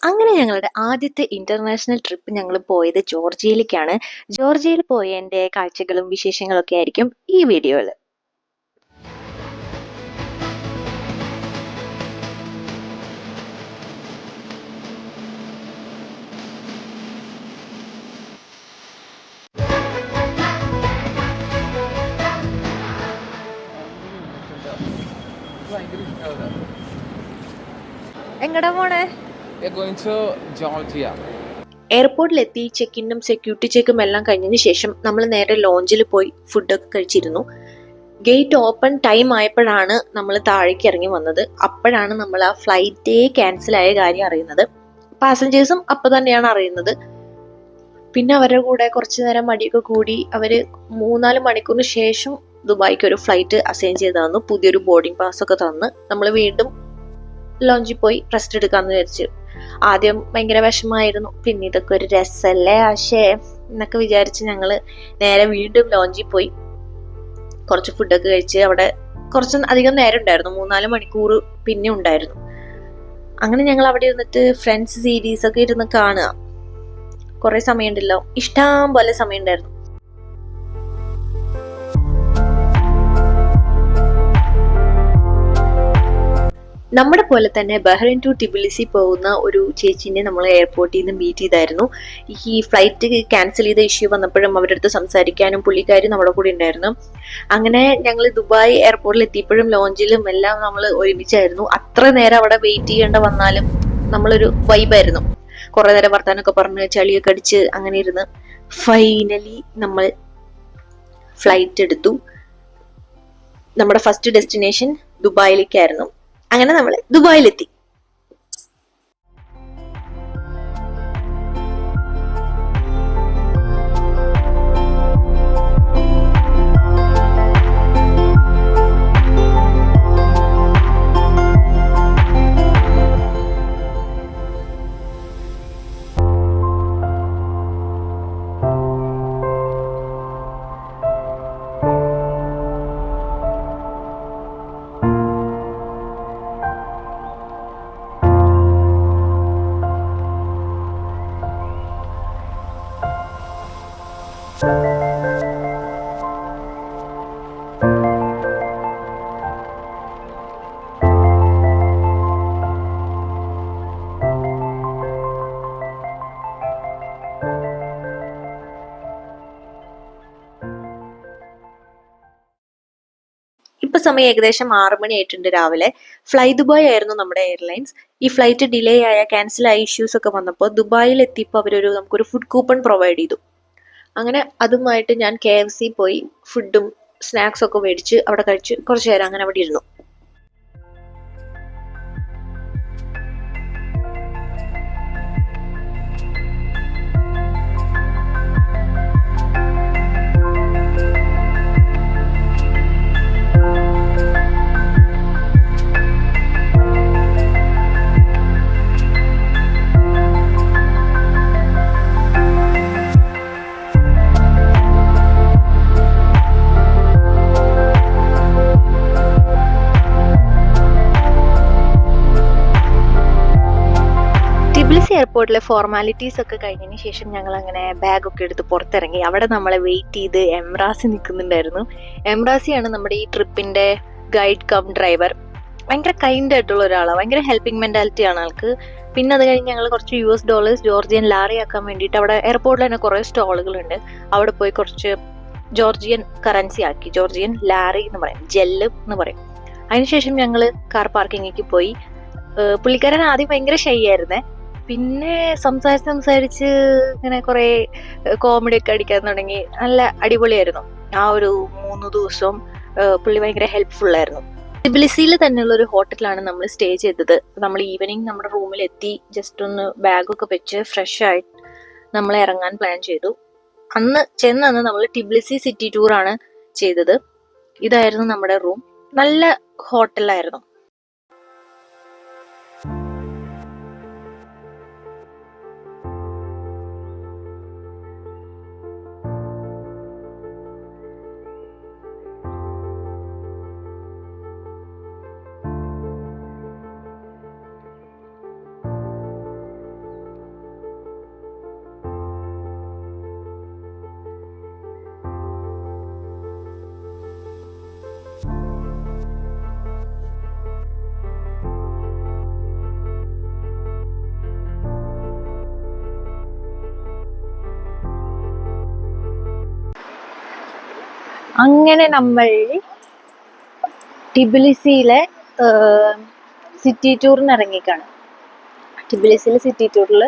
അങ്ങനെ ഞങ്ങളുടെ ആദ്യത്തെ ഇന്റർനാഷണൽ ട്രിപ്പ് ഞങ്ങൾ പോയത് ജോർജിയയിലേക്കാണ്. ജോർജിയയിൽ പോയതിന്റെ കാഴ്ചകളും വിശേഷങ്ങളും ഒക്കെ ആയിരിക്കും ഈ വീഡിയോയിൽ. എങ്ങടാ പോണേ? എയർപോർട്ടിലെത്തി ചെക്കിനും സെക്യൂരിറ്റി ചെക്കും എല്ലാം കഴിഞ്ഞതിന് ശേഷം നമ്മൾ നേരെ ലോഞ്ചിൽ പോയി ഫുഡൊക്കെ കഴിച്ചിരുന്നു. ഗേറ്റ് ഓപ്പൺ ടൈം ആയപ്പോഴാണ് നമ്മൾ താഴേക്ക് ഇറങ്ങി വന്നത്. അപ്പോഴാണ് നമ്മൾ ആ ഫ്ലൈറ്റേ ക്യാൻസൽ ആയ കാര്യം അറിയുന്നത്. പാസഞ്ചേഴ്സും അപ്പം തന്നെയാണ് അറിയുന്നത്. പിന്നെ അവരുടെ കൂടെ കുറച്ചു നേരം മടിയൊക്കെ കൂടി അവര് 3-4 മണിക്കൂറിന് ശേഷം ദുബായിക്ക് ഒരു ഫ്ലൈറ്റ് അസൈൻ ചെയ്ത് തന്നു. പുതിയൊരു ബോർഡിംഗ് പാസ് ഒക്കെ തന്ന് നമ്മൾ വീണ്ടും ലോഞ്ചിൽ പോയി റെസ്റ്റ് എടുക്കാന്ന് വിചാരിച്ചു. ആദ്യം ഭയങ്കര വിഷമായിരുന്നു. പിന്നെ ഇതൊക്കെ ഒരു രസല്ലേ ആശേ എന്നൊക്കെ വിചാരിച്ച് ഞങ്ങള് നേരെ വീണ്ടും ലോഞ്ചിൽ പോയി കുറച്ച് ഫുഡൊക്കെ കഴിച്ച് അവിടെ കുറച്ച് അധികം നേരം ഉണ്ടായിരുന്നു. 3-4 മണിക്കൂർ പിന്നെ ഉണ്ടായിരുന്നു. അങ്ങനെ ഞങ്ങൾ അവിടെ ഇരുന്നിട്ട് ഫ്രണ്ട്സ് സീരീസ് ഒക്കെ ഇരുന്ന് കാണുക. കുറെ സമയം ഉണ്ടല്ലോ, ഇഷ്ടം പോലെ സമയം ഉണ്ടായിരുന്നു. നമ്മുടെ പോലെ തന്നെ ബഹ്റൈൻ ടു ടിബിലിസി പോകുന്ന ഒരു ചേച്ചിനെ നമ്മൾ എയർപോർട്ടിൽ നിന്ന് മീറ്റ് ചെയ്തായിരുന്നു. ഈ ഫ്ലൈറ്റ് ക്യാൻസൽ ചെയ്ത ഇഷ്യൂ വന്നപ്പോഴും അവരുടെ അടുത്ത് സംസാരിക്കാനും പുള്ളിക്കാരി നമ്മുടെ കൂടെ ഉണ്ടായിരുന്നു. അങ്ങനെ ഞങ്ങൾ ദുബായ് എയർപോർട്ടിൽ എത്തിയപ്പോഴും ലോഞ്ചിലും എല്ലാം നമ്മൾ ഒരുമിച്ചായിരുന്നു. അത്ര നേരം അവിടെ വെയിറ്റ് ചെയ്യേണ്ട വന്നാലും നമ്മളൊരു വൈബായിരുന്നു. കുറെ നേരം വർത്താനൊക്കെ പറഞ്ഞ് ചളിയൊക്കെ അടിച്ച് അങ്ങനെ ഇരുന്ന് ഫൈനലി നമ്മൾ ഫ്ലൈറ്റ് എടുത്തു. നമ്മുടെ ഫസ്റ്റ് ഡെസ്റ്റിനേഷൻ ദുബായിലേക്കായിരുന്നു. അങ്ങനെ നമ്മൾ ദുബായിലെത്തി. ഇപ്പൊ സമയം ഏകദേശം 6 മണി ആയിട്ടുണ്ട് രാവിലെ. ഫ്ലൈ ദുബായ് ആയിരുന്നു നമ്മുടെ എയർലൈൻസ്. ഈ ഫ്ലൈറ്റ് ഡിലേ ആയ ക്യാൻസൽ ആയ ഇഷ്യൂസ് ഒക്കെ വന്നപ്പോൾ ദുബായിൽ എത്തിയപ്പോൾ നമുക്കൊരു ഫുഡ് കൂപ്പൺ പ്രൊവൈഡ് ചെയ്തു. അങ്ങനെ അതുമായിട്ട് ഞാൻ KFC പോയി ഫുഡും സ്നാക്സ് ഒക്കെ മേടിച്ച് അവിടെ കഴിച്ച് കുറച്ചു നേരം അങ്ങനെ അവിടെ ഇരുന്നു. ടിബിലിസി എയർപോർട്ടിലെ ഫോർമാലിറ്റീസ് ഒക്കെ കഴിഞ്ഞതിന് ശേഷം ഞങ്ങൾ അങ്ങനെ ബാഗൊക്കെ എടുത്ത് പുറത്തിറങ്ങി. അവിടെ നമ്മളെ വെയിറ്റ് ചെയ്ത് എംറാസി നിൽക്കുന്നുണ്ടായിരുന്നു. എംറാസിയാണ് നമ്മുടെ ഈ ട്രിപ്പിന്റെ ഗൈഡ് കം ഡ്രൈവർ. ഭയങ്കര കൈൻഡ് ആയിട്ടുള്ള ഒരാളാണ്. ഭയങ്കര ഹെൽപ്പിംഗ് മെന്റാലിറ്റി ആണ് ആൾക്ക്. പിന്നെ അത് കഴിഞ്ഞ് ഞങ്ങൾ കുറച്ച് $US ജോർജിയൻ ലാറി ആക്കാൻ വേണ്ടിയിട്ട് അവിടെ എയർപോർട്ടിൽ തന്നെ കുറേ സ്റ്റോളുകളുണ്ട്. അവിടെ പോയി കുറച്ച് ജോർജിയൻ കറൻസി ആക്കി. ജോർജിയൻ ലാറി എന്ന് പറയും, ജെല്ല് എന്ന് പറയും. അതിനുശേഷം ഞങ്ങൾ കാർ പാർക്കിങ്ങിലേക്ക് പോയി. പുള്ളിക്കാരൻ ആദ്യം ഭയങ്കര ഷൈ ആയിരുന്നേ. പിന്നെ സംസാരിച്ച് ഇങ്ങനെ കുറെ കോമഡി ഒക്കെ അടിക്കാൻ തുടങ്ങി. നല്ല അടിപൊളിയായിരുന്നു. ആ ഒരു 3 ദിവസവും പുള്ളി ഭയങ്കര ഹെൽപ്ഫുൾ ആയിരുന്നു. ടിബിലിസിയിൽ തന്നെയുള്ള ഒരു ഹോട്ടലിലാണ് നമ്മൾ സ്റ്റേ ചെയ്തത്. നമ്മൾ ഈവനിങ് നമ്മുടെ റൂമിൽ എത്തി ജസ്റ്റ് ഒന്ന് ബാഗൊക്കെ വെച്ച് ഫ്രഷ് ആയി നമ്മൾ ഇറങ്ങാൻ പ്ലാൻ ചെയ്തു. ചെന്ന് നമ്മൾ ടിബിലിസി സിറ്റി ടൂർ ആണ് ചെയ്തത്. ഇതായിരുന്നു നമ്മുടെ റൂം. നല്ല ഹോട്ടലായിരുന്നു. അങ്ങനെ നമ്മൾ ടിബിലിസിയിലെ സിറ്റി ടൂറിന് ഇറങ്ങിക്കാണ്. ടിബിലിസിയിലെ സിറ്റി ടൂറിൽ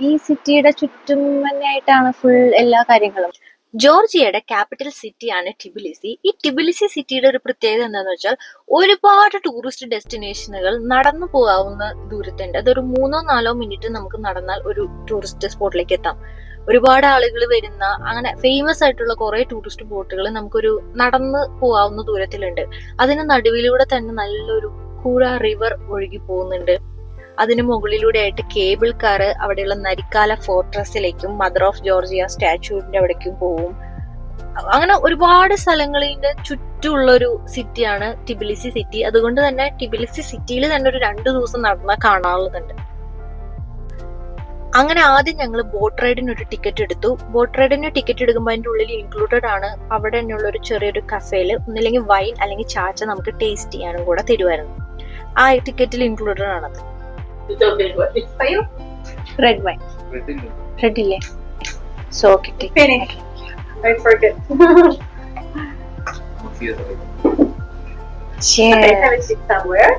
ഈ സിറ്റിയുടെ ചുറ്റും തന്നെയായിട്ടാണ് ഫുൾ എല്ലാ കാര്യങ്ങളും. ജോർജിയയുടെ ക്യാപിറ്റൽ സിറ്റിയാണ് ടിബിലിസി. ഈ ടിബിലിസി സിറ്റിയുടെ ഒരു പ്രത്യേകത എന്താണെന്ന് വെച്ചാൽ ഒരുപാട് ടൂറിസ്റ്റ് ഡെസ്റ്റിനേഷനുകൾ നടന്നു പോകാവുന്ന ദൂരത്തുണ്ട്. അതൊരു 3-4 മിനിറ്റ് നമുക്ക് നടന്നാൽ ഒരു ടൂറിസ്റ്റ് സ്പോട്ടിലേക്ക് എത്താം. ഒരുപാട് ആളുകൾ വരുന്ന അങ്ങനെ ഫേമസ് ആയിട്ടുള്ള കുറെ ടൂറിസ്റ്റ് ബോട്ടുകൾ നമുക്കൊരു നടന്ന് പോകാവുന്ന ദൂരത്തിലുണ്ട്. അതിന് നടുവിലൂടെ തന്നെ നല്ലൊരു കൂഴ റിവർ ഒഴുകി പോകുന്നുണ്ട്. അതിന് മുകളിലൂടെ ആയിട്ട് കേബിൾ കാർ അവിടെയുള്ള നരിക്കാല ഫോർട്രസിലേക്കും മദർ ഓഫ് ജോർജിയ സ്റ്റാച്യൂവിന്റെ അവിടേക്കും പോവും. അങ്ങനെ ഒരുപാട് സ്ഥലങ്ങളിന്റെ ചുറ്റുമുള്ളൊരു സിറ്റിയാണ് ടിബിലിസി സിറ്റി. അതുകൊണ്ട് തന്നെ ടിബിലിസി സിറ്റിയിൽ തന്നെ ഒരു 2 ദിവസം നടന്നാൽ കാണാനുള്ളതുണ്ട്. അങ്ങനെ ആദ്യം ഞങ്ങൾ ബോട്ട് റൈഡിന് ഒരു ടിക്കറ്റ് എടുത്തു. ബോട്ട് റൈഡിന് ടിക്കറ്റ് എടുക്കുമ്പോൾ അതിന്റെ ഉള്ളിൽ ഇൻക്ലൂഡഡ് ആണ് അവിടെ തന്നെയുള്ള ഒരു ചെറിയൊരു കഫേയിൽ ഒന്നില്ലെങ്കിൽ വൈൻ അല്ലെങ്കിൽ ചാച്ച നമുക്ക് ടേസ്റ്റ് ചെയ്യാനും കൂടെ തരുമായിരുന്നു. ആ ടിക്കറ്റിൽ ഇൻക്ലൂഡഡ് ആണത്. Red wine. Red ഇല്ലേ? So okay. Finish. I forget. Cheers. Okay, have a seat somewhere.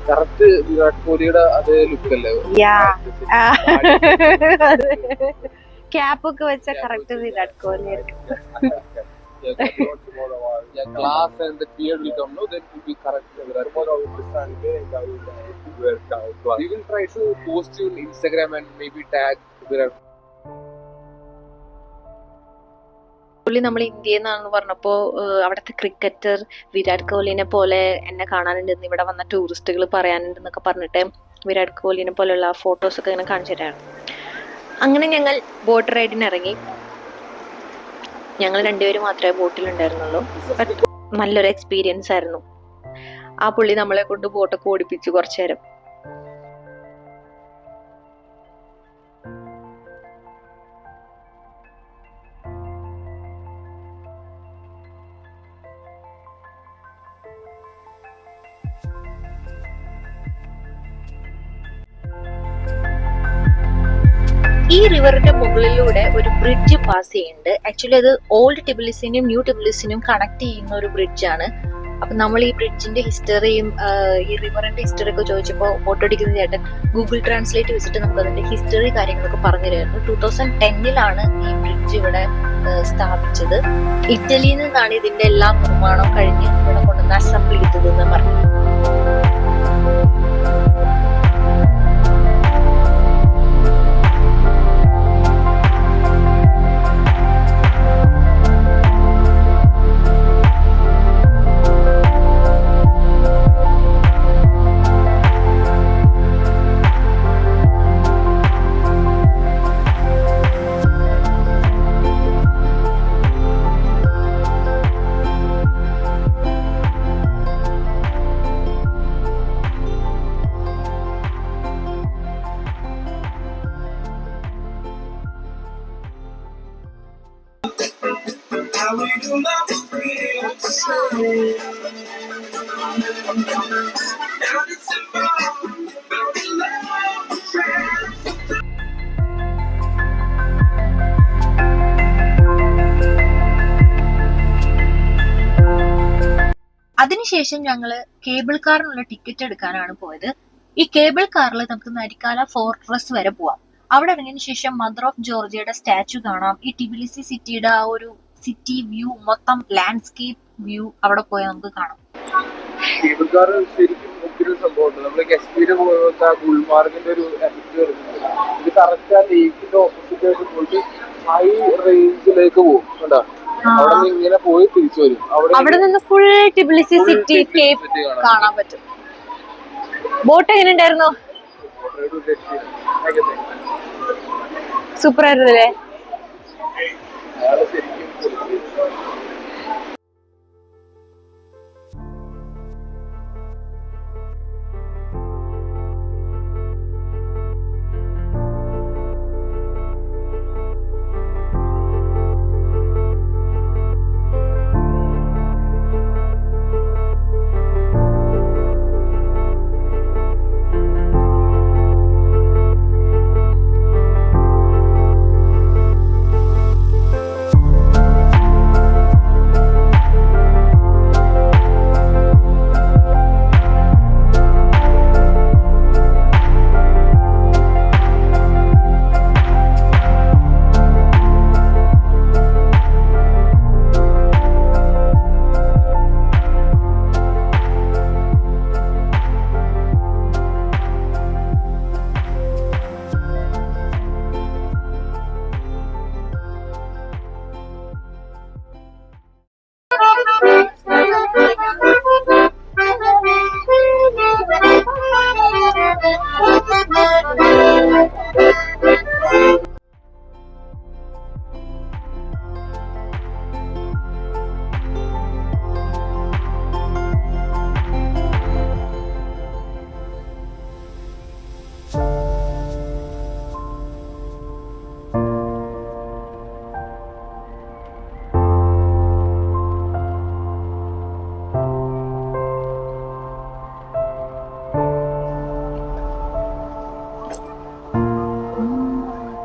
Correct Virat കോഹ്ലിയുടെ അതേ ലുക്ക് അല്ലേ? ക്യാപ്പ് ഒക്കെ വെച്ച കറക്റ്റ് വിരാട് കോഹ്ലി ആയിരിക്കും. Class and the beard will come, no? Then it will be correct. We will try to post you on Instagram and maybe tag Virat. നമ്മൾ ഇന്ത്യയിൽ നിന്നാണെന്ന് പറഞ്ഞപ്പോ അവിടുത്തെ ക്രിക്കറ്റർ വിരാട് കോഹ്ലിനെ പോലെ എന്നെ കാണാനുണ്ടെന്ന് ഇവിടെ വന്ന ടൂറിസ്റ്റുകൾ പറയാനുണ്ടെന്നൊക്കെ പറഞ്ഞിട്ട് വിരാട് കോഹ്ലിനെ പോലെയുള്ള ഫോട്ടോസ് ഒക്കെ ഇങ്ങനെ കാണിച്ചു തരാണ്. അങ്ങനെ ഞങ്ങൾ ബോട്ട് റൈഡിന് ഇറങ്ങി. ഞങ്ങൾ 2 പേര് മാത്രമേ ബോട്ടിലുണ്ടായിരുന്നുള്ളൂ. ബട്ട് നല്ലൊരു എക്സ്പീരിയൻസ് ആയിരുന്നു. ആ പുള്ളി നമ്മളെ കൊണ്ട് ബോട്ടൊക്കെ ഓടിപ്പിച്ചു കുറച്ചു നേരം. ഈ റിവറിന്റെ മുകളിലൂടെ ഒരു ബ്രിഡ്ജ് പാസ് ചെയ്യുന്നുണ്ട്. ആക്ച്വലി അത് ഓൾഡ് ടിബിലിസിനും ന്യൂ ടിബിലിസിനും കണക്ട് ചെയ്യുന്ന ഒരു ബ്രിഡ്ജാണ്. അപ്പൊ നമ്മൾ ഈ ബ്രിഡ്ജിന്റെ ഹിസ്റ്ററിയും ഈ റിവറിന്റെ ഹിസ്റ്ററി ഒക്കെ ചോദിച്ചപ്പോൾ ഫോട്ടോ അടിക്കുന്ന ചേട്ടൻ ഗൂഗിൾ ട്രാൻസ്ലേറ്റ് വെച്ചിട്ട് നമുക്ക് അതിന്റെ ഹിസ്റ്ററി കാര്യങ്ങളൊക്കെ പറഞ്ഞു തരുമായിരുന്നു. 2010-ലാണ് ഈ ബ്രിഡ്ജ് ഇവിടെ സ്ഥാപിച്ചത്. ഇറ്റലിയിൽ നിന്നാണ് ഇതിന്റെ എല്ലാ നിർമ്മാണം കഴിഞ്ഞ് ഇവിടെ കൊണ്ടുവന്ന് അസംബിൾ ചെയ്തതെന്ന് പറഞ്ഞു. അതിനുശേഷം ഞങ്ങള് കേബിൾ കാറിനുള്ള ടിക്കറ്റ് എടുക്കാനാണ് പോയത്. ഈ കേബിൾ കാറിൽ നമുക്ക് നരിക്കാല ഫോർട്രസ് വരെ പോവാം. അവിടെ ഇറങ്ങിയതിനു ശേഷം മദർ ഓഫ് ജോർജിയയുടെ സ്റ്റാച്ചു കാണാം. ഈ ടിബിലിസി സിറ്റിയുടെ ആ ഒരു സിറ്റി വ്യൂ, മൊത്തം ലാൻഡ്സ്കേപ്പ് വ്യൂ അവിടെ പോയാൽ നമുക്ക് കാണാം. കേബിൾ കാർ ശരിക്കും ഒത്തിരി സംഭവമുണ്ട്. നമ്മള് എക്സ്പീരിയൻ പോലത്തെ ഗുൽമാർഗിന്റെ ഒരു എഫക്ട് വരുന്നുണ്ട്. ഇത് കറക്റ്റ് ആ ലേക്കിന്റെ ഓപ്പോസിറ്റ് ആയിട്ട് പോയിട്ട് ഹൈ റേഞ്ചിലേക്ക് പോകും. കണ്ടോ? അവിടെ നിന്ന് ഇങ്ങനെ പോയി തിരിച്ചു വരും. അവിടെ നിന്ന് ഫുൾ ടിബിലിസി സിറ്റി കാണാൻ പറ്റും. ബോട്ട് എങ്ങനെ ഉണ്ടായിരുന്നു? സൂപ്പർ ആയിരുന്നല്ലേ?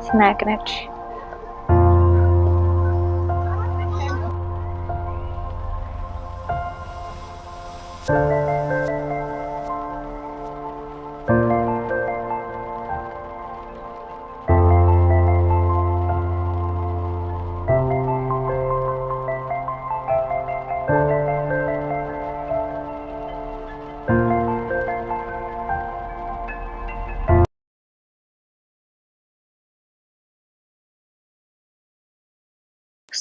സ്നാക്ക്നെറ്റ്.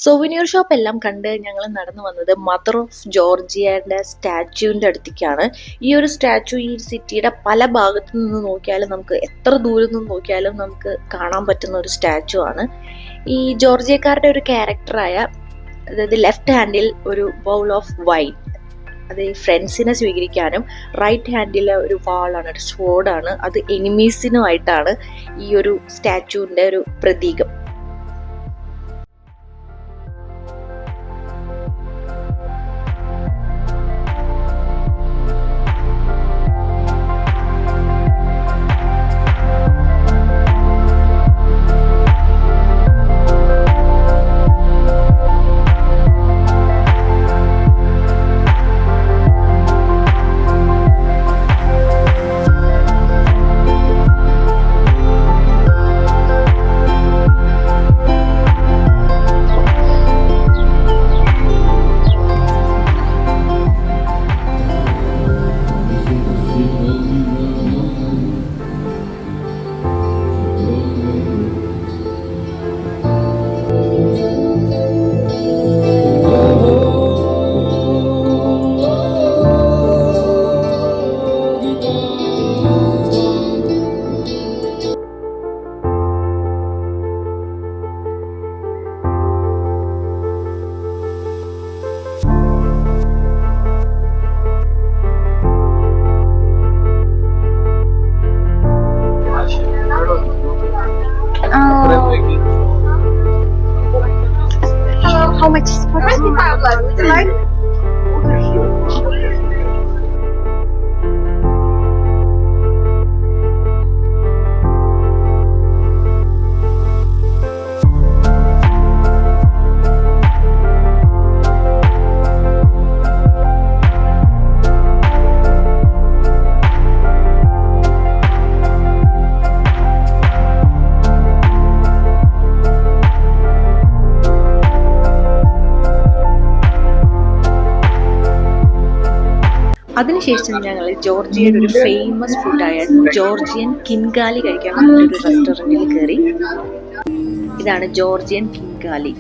സൊവനിയർ ഷോപ്പ് എല്ലാം കണ്ട് ഞങ്ങൾ നടന്നു വന്നത് മദർ ഓഫ് ജോർജിയയുടെ സ്റ്റാച്യുവിൻ്റെ അടുത്തേക്കാണ്. ഈ ഒരു സ്റ്റാച്യു ഈ സിറ്റിയുടെ പല ഭാഗത്തു നിന്ന് നോക്കിയാലും നമുക്ക് എത്ര ദൂരം നിന്ന് നോക്കിയാലും നമുക്ക് കാണാൻ പറ്റുന്ന ഒരു സ്റ്റാച്യു ആണ്. ഈ ജോർജിയക്കാരുടെ ഒരു ക്യാരക്ടറായ, അതായത് ലെഫ്റ്റ് ഹാൻഡിൽ ഒരു ബൗൾ ഓഫ് വൈൻ, അത് ഫ്രണ്ട്സിനെ സ്വീകരിക്കാനും റൈറ്റ് ഹാൻഡിലെ ഒരു വാളാണ്, ഒരു സ്വോർഡാണ്, അത് എനിമീസിനുമായിട്ടാണ് ഈ ഒരു സ്റ്റാച്യുവിൻ്റെ ഒരു പ്രതീകം. How much is for 25 blood. Would you like? അതിനുശേഷം ഞങ്ങൾ ജോർജിയയുടെ ഒരു ഫേമസ് ഫുഡായ ജോർജിയൻ കിൻകാലി കഴിക്കാൻ വേണ്ടി ഒരു റെസ്റ്റോറൻറ്റിൽ കയറി. ഇതാണ് ജോർജിയൻ കിൻകാലി.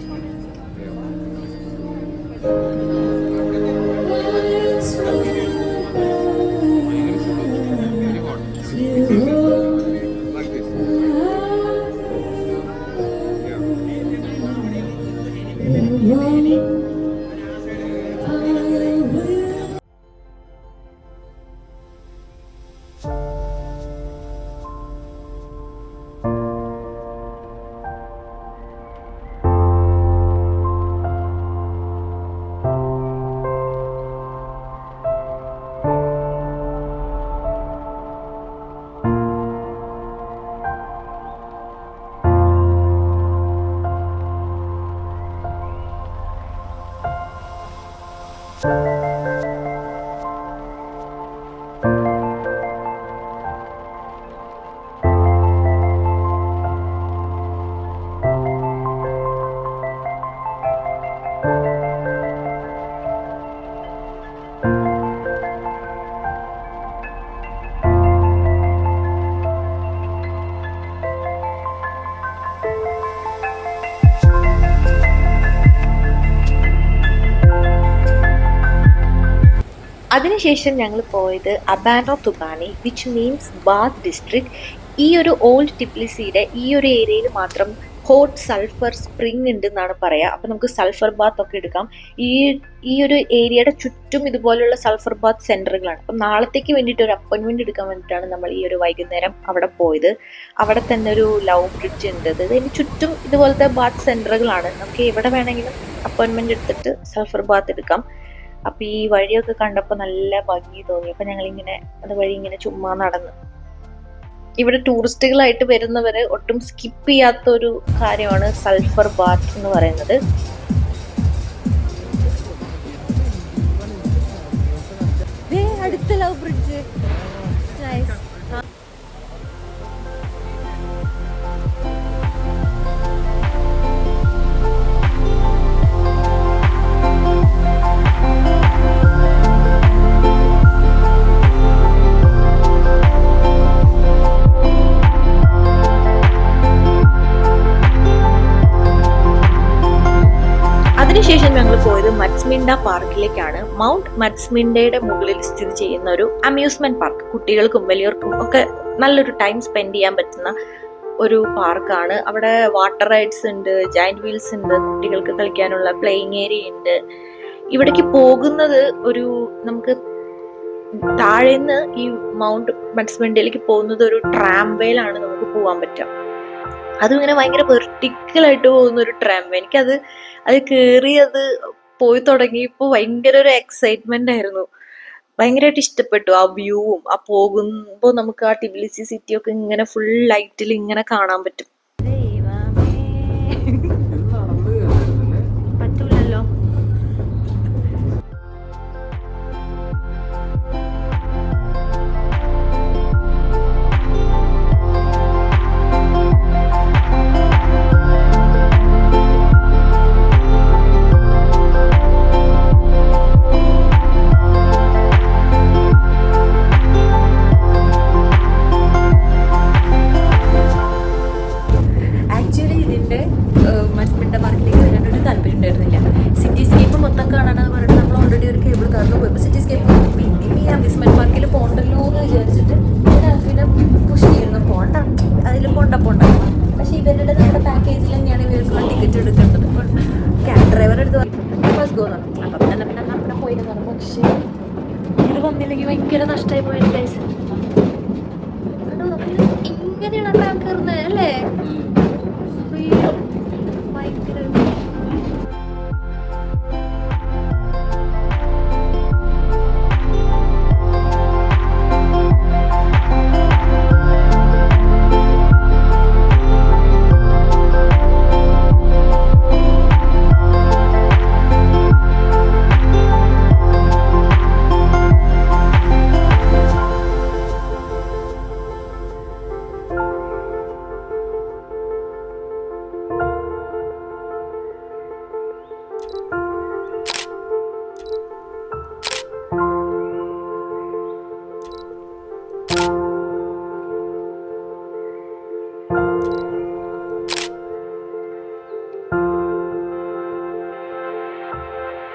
അതിനുശേഷം ഞങ്ങൾ പോയത് അബാനോ തുബാനി, വിച്ച് മീൻസ് ബാത്ത് ഡിസ്ട്രിക്ട്. ഈ ഒരു ഓൾഡ് ടിപ്ലിസിയുടെ ഈ ഒരു ഏരിയയിൽ മാത്രം ഹോട്ട് സൾഫർ സ്പ്രിംഗ് ഉണ്ട് എന്നാണ് പറയുക. അപ്പം നമുക്ക് സൾഫർ ബാത്ത് ഒക്കെ എടുക്കാം. ഈ ഒരു ഏരിയയുടെ ചുറ്റും ഇതുപോലെയുള്ള സൾഫർ ബാത്ത് സെൻറ്ററുകളാണ്. അപ്പം നാളത്തേക്ക് വേണ്ടിയിട്ട് ഒരു അപ്പോയിൻമെൻറ്റ് എടുക്കാൻ വേണ്ടിയിട്ടാണ് നമ്മൾ ഈ ഒരു വൈകുന്നേരം അവിടെ പോയത്. അവിടെ തന്നെ ഒരു ലവ് ബ്രിഡ്ജ് ഉണ്ട്. അതിന് ചുറ്റും ഇതുപോലത്തെ ബാത്ത് സെൻറ്ററുകളാണ്. നമുക്ക് എവിടെ വേണമെങ്കിലും അപ്പോയിൻമെൻറ്റ് എടുത്തിട്ട് സൾഫർ ബാത്ത് എടുക്കാം. അപ്പം ഈ വഴിയൊക്കെ കണ്ടപ്പോൾ നല്ല ഭംഗി തോന്നി. അപ്പം ഞങ്ങളിങ്ങനെ അതുവഴി ഇങ്ങനെ ചുമ്മാ നടന്നു. ഇവിടെ ടൂറിസ്റ്റുകളായിട്ട് വരുന്നവര് ഒട്ടും സ്കിപ്പ് ചെയ്യാത്ത ഒരു കാര്യമാണ് സൾഫർ ബാത്ത് എന്ന് പറയുന്നത്. അടുത്ത ലവ് ബ്രിഡ്ജ്. അതിനുശേഷം ഞങ്ങൾ പോയത് മറ്റ്സ്മിൻഡ പാർക്കിലേക്കാണ്. മൗണ്ട് മറ്റ്സ്മിൻഡയുടെ മുകളിൽ സ്ഥിതി ചെയ്യുന്ന ഒരു അമ്യൂസ്മെന്റ് പാർക്ക്. കുട്ടികൾക്കും വലിയവർക്കും ഒക്കെ നല്ലൊരു ടൈം സ്പെൻഡ് ചെയ്യാൻ പറ്റുന്ന ഒരു പാർക്കാണ്. അവിടെ വാട്ടർ റൈഡ്സ് ഉണ്ട്, ജയന്റ് വീൽസ് ഉണ്ട്, കുട്ടികൾക്ക് കളിക്കാനുള്ള പ്ലേയിങ് ഏരിയ ഉണ്ട്. ഇവിടേക്ക് പോകുന്നത് നമുക്ക് താഴേന്ന് ഈ മൗണ്ട് മറ്റ്സ്മിൻഡയിലേക്ക് പോകുന്നത് ഒരു ട്രാംവേയിലാണ് നമുക്ക് പോകാൻ പറ്റുക. അതും ഇങ്ങനെ ഭയങ്കര വെർട്ടിക്കലായിട്ട് പോകുന്ന ഒരു ട്രാംവേ. എനിക്കത് കയറി പോയി തുടങ്ങിയപ്പോൾ ഭയങ്കര ഒരു എക്സൈറ്റ്മെന്റ് ആയിരുന്നു. ഭയങ്കരമായിട്ട് ഇഷ്ടപ്പെട്ടു ആ വ്യൂവും. ആ പോകുമ്പോൾ നമുക്ക് ആ ടിബിലിസി സിറ്റി ഒക്കെ ഇങ്ങനെ ഫുൾ ലൈറ്റിൽ ഇങ്ങനെ കാണാൻ പറ്റും. പറ്റൂലല്ലോ. ഇത് വന്നില്ലെങ്കിൽ ഭയങ്കര നഷ്ടമായി പോയത്. ഇങ്ങനെയാണ് ട്രാം കയറുന്നത് അല്ലേ?